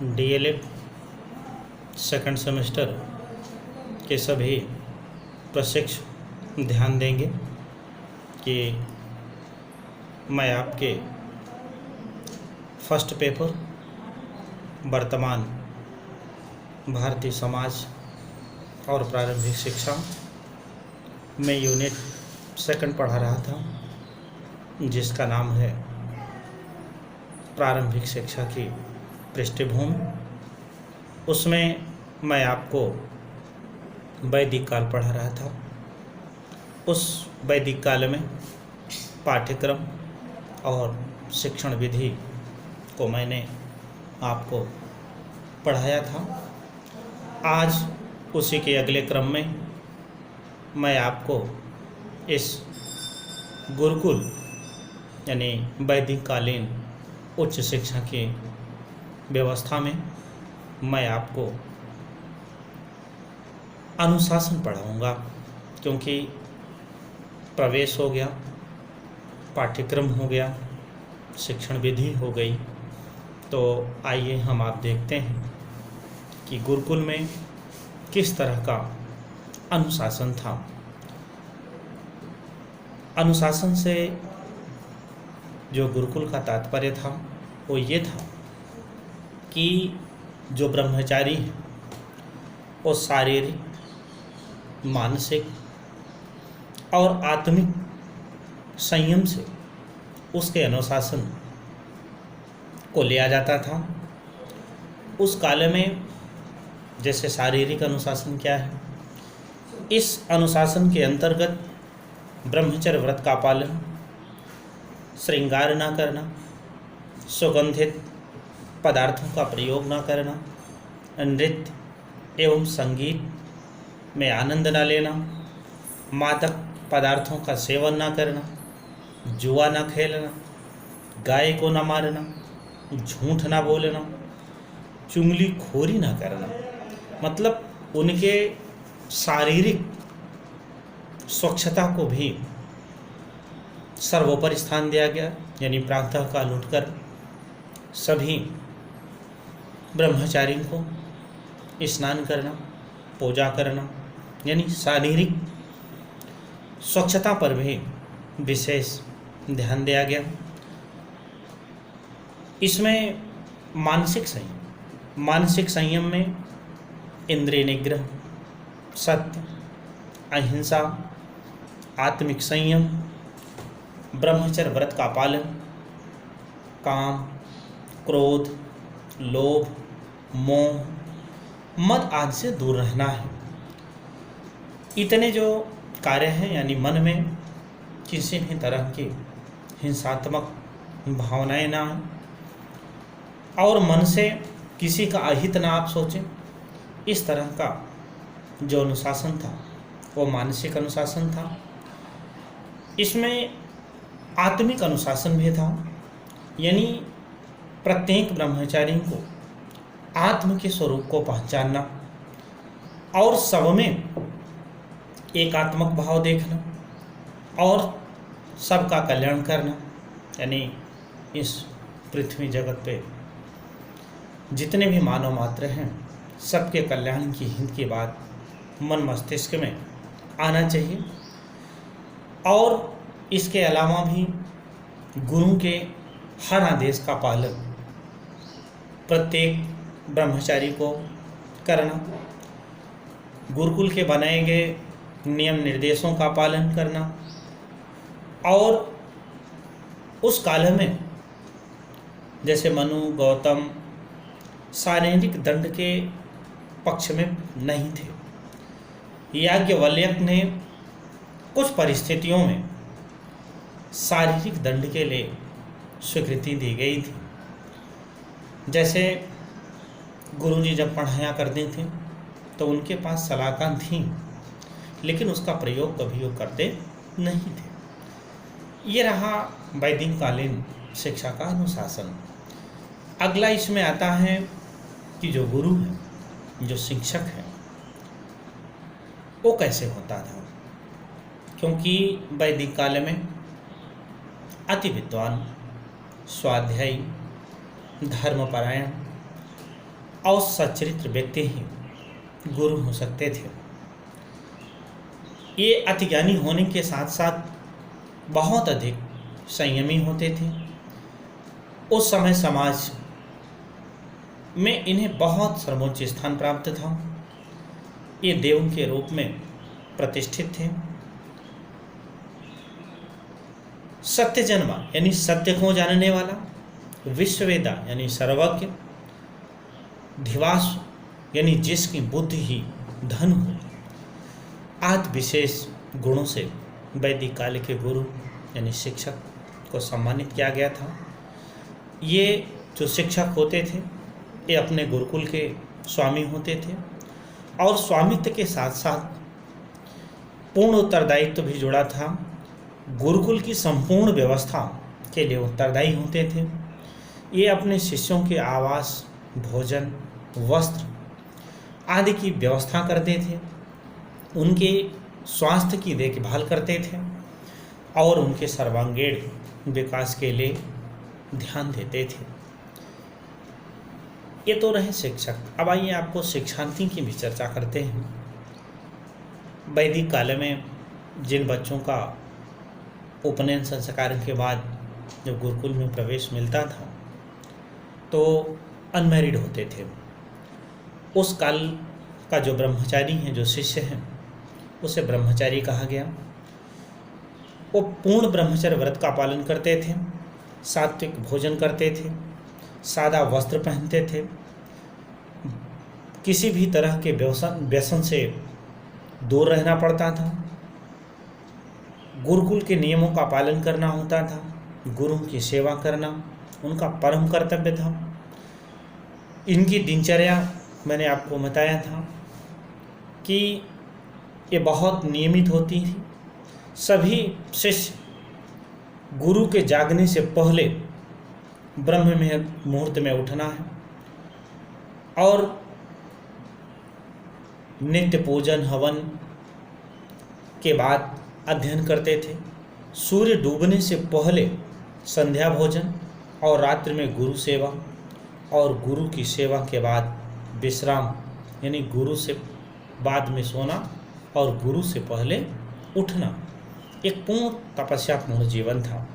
DElEd second semester के सभी प्रशिक्षु ध्यान देंगे कि मैं आपके फर्स्ट पेपर वर्तमान भारतीय समाज और प्रारंभिक शिक्षा में यूनिट सेकंड पढ़ा रहा था, जिसका नाम है प्रारंभिक शिक्षा की पृष्ठभूमि। उसमें मैं आपको वैदिक काल पढ़ा रहा था। उस वैदिक काल में पाठ्यक्रम और शिक्षण विधि को मैंने आपको पढ़ाया था। आज उसी के अगले क्रम में मैं आपको इस गुरुकुल यानी वैदिक कालीन उच्च शिक्षा की व्यवस्था में मैं आपको अनुशासन पढ़ाऊँगा, क्योंकि प्रवेश हो गया, पाठ्यक्रम हो गया, शिक्षण विधि हो गई। तो आइए हम आप देखते हैं कि गुरुकुल में किस तरह का अनुशासन था। अनुशासन से जो गुरुकुल का तात्पर्य था वो ये था कि जो ब्रह्मचारी है वो शारीरिक, मानसिक और आत्मिक संयम से उसके अनुशासन को लिया जाता था। उस काल में जैसे शारीरिक अनुशासन क्या है, इस अनुशासन के अंतर्गत ब्रह्मचर्य व्रत का पालन, श्रृंगार न करना, सुगंधित पदार्थों का प्रयोग न करना, नृत्य एवं संगीत में आनंद न लेना, मादक पदार्थों का सेवन न करना, जुआ न खेलना, गाय को न मारना, झूठ न बोलना, चुगलीखोरी न करना। मतलब उनके शारीरिक स्वच्छता को भी सर्वोपरि स्थान दिया गया। यानी प्रातः काल उठकर सभी ब्रह्मचारियों को स्नान करना, पूजा करना, यानी शारीरिक स्वच्छता पर भी विशेष ध्यान दिया गया। इसमें मानसिक संयम में इंद्रिय निग्रह, सत्य, अहिंसा, आत्मिक संयम, ब्रह्मचर्य व्रत का पालन, काम, क्रोध, लोभ, मोह, मद आदि से दूर रहना है। इतने जो कार्य हैं, यानी मन में किसी भी तरह की हिंसात्मक भावनाएं ना आए और मन से किसी का अहित ना आप सोचें, इस तरह का जो अनुशासन था वो मानसिक अनुशासन था। इसमें आत्मिक अनुशासन भी था, यानी प्रत्येक ब्रह्मचारी को आत्म के स्वरूप को पहचानना और सब में एकात्मक भाव देखना और सबका कल्याण करना। यानी इस पृथ्वी जगत पे जितने भी मानव मात्र हैं, सबके कल्याण की हित की बात मन मस्तिष्क में आना चाहिए। और इसके अलावा भी गुरु के हर आदेश का पालन प्रत्येक ब्रह्मचारी को करना, गुरुकुल के बनाए गए नियम निर्देशों का पालन करना। और उस काल में जैसे मनु, गौतम शारीरिक दंड के पक्ष में नहीं थे। याज्ञवल्क्य ने कुछ परिस्थितियों में शारीरिक दंड के लिए स्वीकृति दी गई थी। जैसे गुरुजी जब पढ़ाया करते थे तो उनके पास सलाखें थीं, लेकिन उसका प्रयोग कभी वो करते नहीं थे। ये रहा वैदिक कालीन शिक्षा का अनुशासन। अगला इसमें आता है कि जो गुरु है, जो शिक्षक है, वो कैसे होता था। क्योंकि वैदिक काल में अति विद्वान, स्वाध्यायी, धर्मपरायण और सच्चरित्र व्यक्ति ही गुरु हो सकते थे। ये अति ज्ञानी होने के साथ साथ बहुत अधिक संयमी होते थे। उस समय समाज में इन्हें बहुत सर्वोच्च स्थान प्राप्त था। ये देव के रूप में प्रतिष्ठित थे। सत्य जन्मा यानी सत्य को जानने वाला, विश्ववेदा यानी सर्वज्ञ, धिवास यानी जिसकी बुद्धि ही धन हो, आदि विशेष गुणों से वैदिक काल के गुरु यानी शिक्षक को सम्मानित किया गया था। ये जो शिक्षक होते थे ये अपने गुरुकुल के स्वामी होते थे और स्वामित्व के साथ साथ पूर्ण उत्तरदायित्व भी जुड़ा था। गुरुकुल की संपूर्ण व्यवस्था के लिए उत्तरदायी होते थे। ये अपने शिष्यों के आवास, भोजन, वस्त्र आदि की व्यवस्था करते थे, उनके स्वास्थ्य की देखभाल करते थे और उनके सर्वांगीण विकास के लिए ध्यान देते थे। ये तो रहे शिक्षक। अब आइए आपको शिक्षार्थी की भी चर्चा करते हैं। वैदिक काल में जिन बच्चों का उपनयन संस्कार के बाद जब गुरुकुल में प्रवेश मिलता था तो अनमैरिड होते थे। उस काल का जो ब्रह्मचारी हैं, जो शिष्य हैं, उसे ब्रह्मचारी कहा गया। वो पूर्ण ब्रह्मचर्य व्रत का पालन करते थे, सात्विक भोजन करते थे, सादा वस्त्र पहनते थे, किसी भी तरह के व्यसन से दूर रहना पड़ता था, गुरुकुल के नियमों का पालन करना होता था, गुरु की सेवा करना उनका परम कर्तव्य था। इनकी दिनचर्या मैंने आपको बताया था कि ये बहुत नियमित होती थी। सभी शिष्य गुरु के जागने से पहले ब्रह्म मुहूर्त में उठना है और नित्य पूजन हवन के बाद अध्ययन करते थे। सूर्य डूबने से पहले संध्या भोजन और रात्रि में गुरु सेवा और गुरु की सेवा के बाद विश्राम यानी गुरु से बाद में सोना और गुरु से पहले उठना। एक पूर्ण तपस्यापूर्ण जीवन था,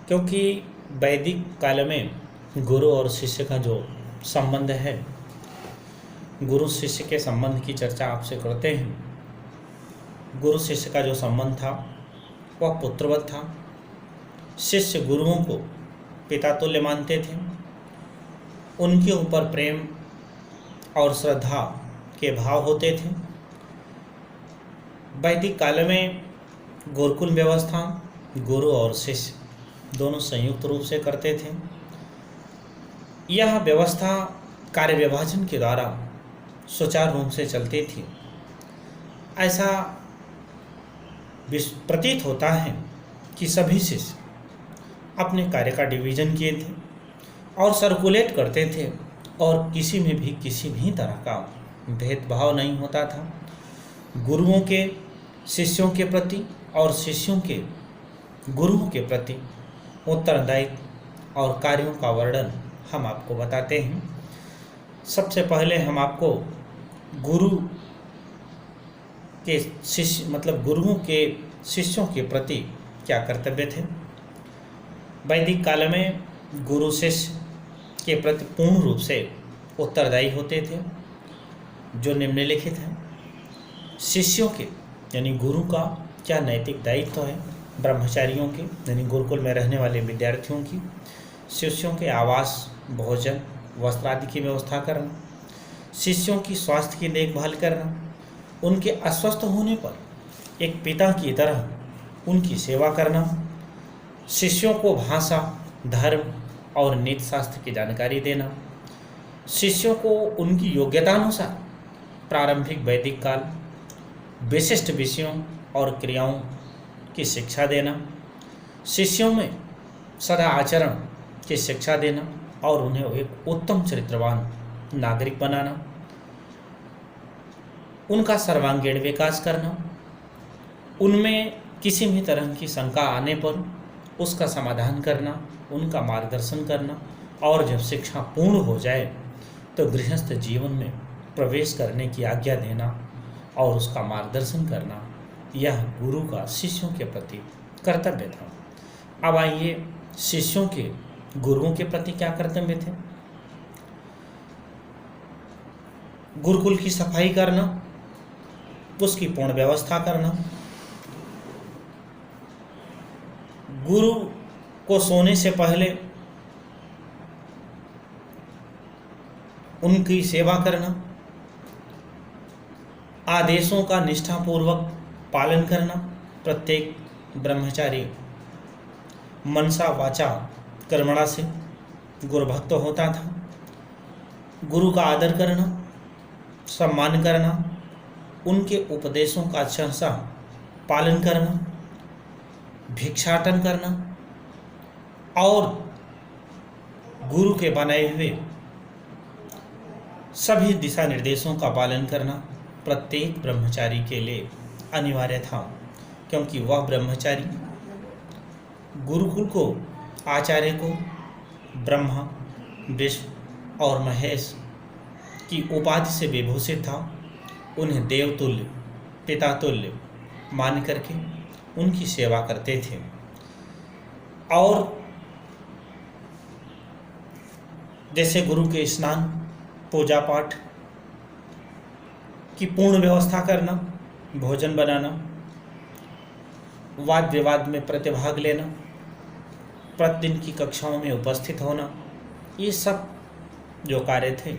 क्योंकि वैदिक काल में गुरु और शिष्य का जो संबंध है, गुरु शिष्य के संबंध की चर्चा आपसे करते हैं। गुरु शिष्य का जो संबंध था वह पुत्रवत था। शिष्य गुरुओं को पिता तुल्य मानते थे। उनके ऊपर प्रेम और श्रद्धा के भाव होते थे। वैदिक काल में गुरुकुल व्यवस्था गुरु और शिष्य दोनों संयुक्त रूप से करते थे। यह व्यवस्था कार्य विभाजन के द्वारा सुचारू रूप से चलती थी। ऐसा प्रतीत होता है कि सभी शिष्य अपने कार्य का डिवीजन किए थे और सर्कुलेट करते थे और किसी में भी किसी भी तरह का भेदभाव नहीं होता था। गुरुओं के शिष्यों के प्रति और शिष्यों के गुरुओं के प्रति उत्तरदायित्व और कार्यों का वर्णन हम आपको बताते हैं। सबसे पहले हम आपको गुरु के शिष्य मतलब गुरुओं के शिष्यों के प्रति क्या कर्तव्य थे। वैदिक काल में गुरु शिष्य के प्रति पूर्ण रूप से उत्तरदायी होते थे, जो निम्नलिखित हैं। शिष्यों के यानी गुरु का क्या नैतिक दायित्व है, ब्रह्मचारियों के यानी गुरुकुल में रहने वाले विद्यार्थियों की शिष्यों के आवास, भोजन, वस्त्र आदि की व्यवस्था करना, शिष्यों की स्वास्थ्य की देखभाल करना, उनके अस्वस्थ होने पर एक पिता की तरह उनकी सेवा करना, शिष्यों को भाषा, धर्म और नीति शास्त्र की जानकारी देना, शिष्यों को उनकी योग्यतानुसार प्रारंभिक वैदिक काल विशिष्ट विषयों और क्रियाओं की शिक्षा देना, शिष्यों में सदा आचरण की शिक्षा देना और उन्हें एक उत्तम चरित्रवान नागरिक बनाना, उनका सर्वांगीण विकास करना, उनमें किसी भी तरह की शंका आने पर उसका समाधान करना, उनका मार्गदर्शन करना और जब शिक्षा पूर्ण हो जाए तो गृहस्थ जीवन में प्रवेश करने की आज्ञा देना और उसका मार्गदर्शन करना यह गुरु का शिष्यों के प्रति कर्तव्य था। अब आइए, शिष्यों के गुरुओं के प्रति क्या कर्तव्य थे। गुरुकुल की सफाई करना, उसकी पूर्ण व्यवस्था करना, गुरु को सोने से पहले उनकी सेवा करना, आदेशों का निष्ठापूर्वक पालन करना। प्रत्येक ब्रह्मचारी मनसा वाचा कर्मणा से गुरुभक्त होता था। गुरु का आदर करना, सम्मान करना, उनके उपदेशों का सहसा पालन करना, भिक्षाटन करना और गुरु के बनाए हुए सभी दिशा निर्देशों का पालन करना प्रत्येक ब्रह्मचारी के लिए अनिवार्य था, क्योंकि वह ब्रह्मचारी गुरुकुल को, आचार्य को ब्रह्मा, विष्णु और महेश की उपाधि से विभूषित था। उन्हें देवतुल्य, पितातुल्य मान करके उनकी सेवा करते थे और जैसे गुरु के स्नान, पूजा पाठ की पूर्ण व्यवस्था करना, भोजन बनाना, वाद विवाद में प्रतिभाग लेना, प्रतिदिन की कक्षाओं में उपस्थित होना, ये सब जो कार्य थे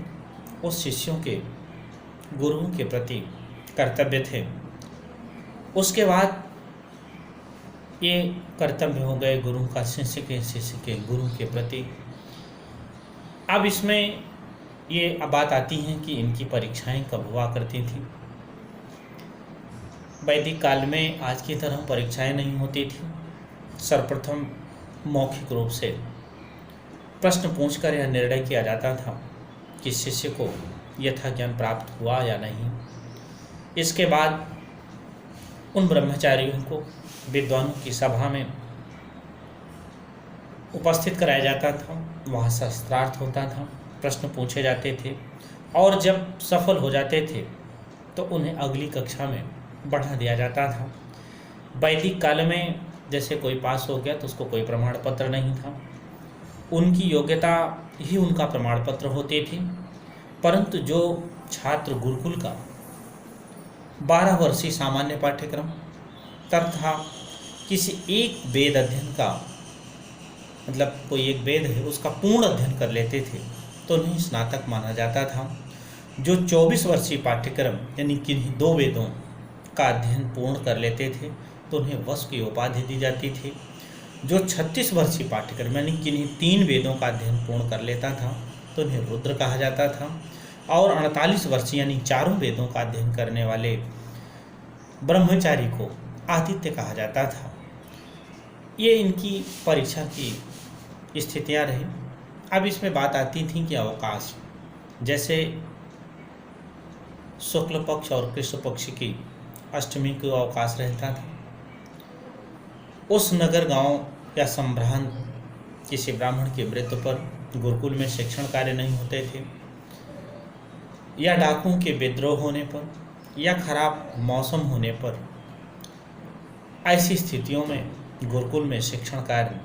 वो शिष्यों के गुरुओं के प्रति कर्तव्य थे। उसके बाद ये कर्तव्य हो गए गुरु का शिष्य के गुरु के प्रति। अब इसमें ये बात आती है कि इनकी परीक्षाएं कब हुआ करती थी। वैदिक काल में आज की तरह परीक्षाएं नहीं होती थी। सर्वप्रथम मौखिक रूप से प्रश्न पूछकर यह निर्णय किया जाता था कि शिष्य को यथा ज्ञान प्राप्त हुआ या नहीं। इसके बाद उन ब्रह्मचारियों को विद्वानों की सभा में उपस्थित कराया जाता था। वहाँ शास्त्रार्थ होता था, प्रश्न पूछे जाते थे और जब सफल हो जाते थे तो उन्हें अगली कक्षा में बढ़ा दिया जाता था। वैदिक काल में जैसे कोई पास हो गया तो उसको कोई प्रमाण पत्र नहीं था, उनकी योग्यता ही उनका प्रमाण पत्र होती थी। परंतु जो छात्र गुरुकुल का 12 वर्षीय सामान्य पाठ्यक्रम तथा किसी एक वेद अध्ययन का, मतलब कोई एक वेद है उसका पूर्ण अध्ययन कर लेते थे तो उन्हें स्नातक माना जाता था। जो 24 वर्षीय पाठ्यक्रम यानी किन्हीं 2 वेदों का अध्ययन पूर्ण कर लेते थे तो उन्हें वश की उपाधि दी जाती थी। जो 36 वर्षीय पाठ्यक्रम यानी किन्हीं 3 वेदों का अध्ययन पूर्ण कर लेता था तो उन्हें रुद्र कहा जाता था। और 48 वर्षीय यानी 4 वेदों का अध्ययन करने वाले ब्रह्मचारी को आदित्य कहा जाता था। ये इनकी परीक्षा की स्थितियाँ रही। अब इसमें बात आती थी कि अवकाश, जैसे शुक्ल पक्ष और कृष्ण पक्ष की अष्टमी को अवकाश रहता था। उस नगर गांव या संभ्रांत किसी ब्राह्मण की मृत्यु पर गुरुकुल में शिक्षण कार्य नहीं होते थे, या डाकुओं के विद्रोह होने पर या खराब मौसम होने पर, ऐसी स्थितियों में गुरुकुल में शिक्षण कार्य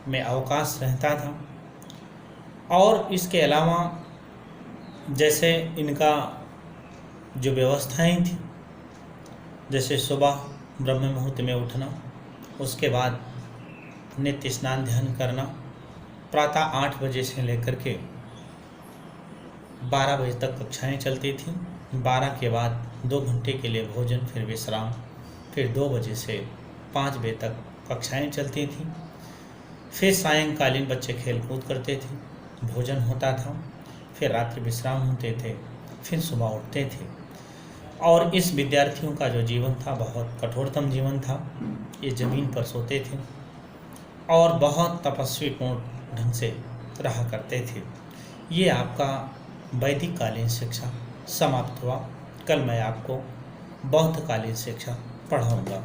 में अवकाश रहता था। और इसके अलावा जैसे इनका जो व्यवस्थाएं थी, जैसे सुबह ब्रह्म मुहूर्त में उठना, उसके बाद नित्य स्नान ध्यान करना, प्रातः 8 बजे से लेकर के 12 बजे तक कक्षाएं चलती थीं। 12 के बाद 2 घंटे के लिए भोजन, फिर विश्राम, फिर 2 बजे से 5 बजे तक कक्षाएं चलती थीं। फिर सायंकालीन बच्चे खेल कूद करते थे, भोजन होता था, फिर रात्रि विश्राम होते थे, फिर सुबह उठते थे। और इस विद्यार्थियों का जो जीवन था बहुत कठोरतम जीवन था। ये ज़मीन पर सोते थे और बहुत तपस्वीपूर्ण ढंग से रहा करते थे। ये आपका वैदिक कालीन शिक्षा समाप्त हुआ। कल मैं आपको बौद्ध कालीन शिक्षा पढ़ाऊँगा।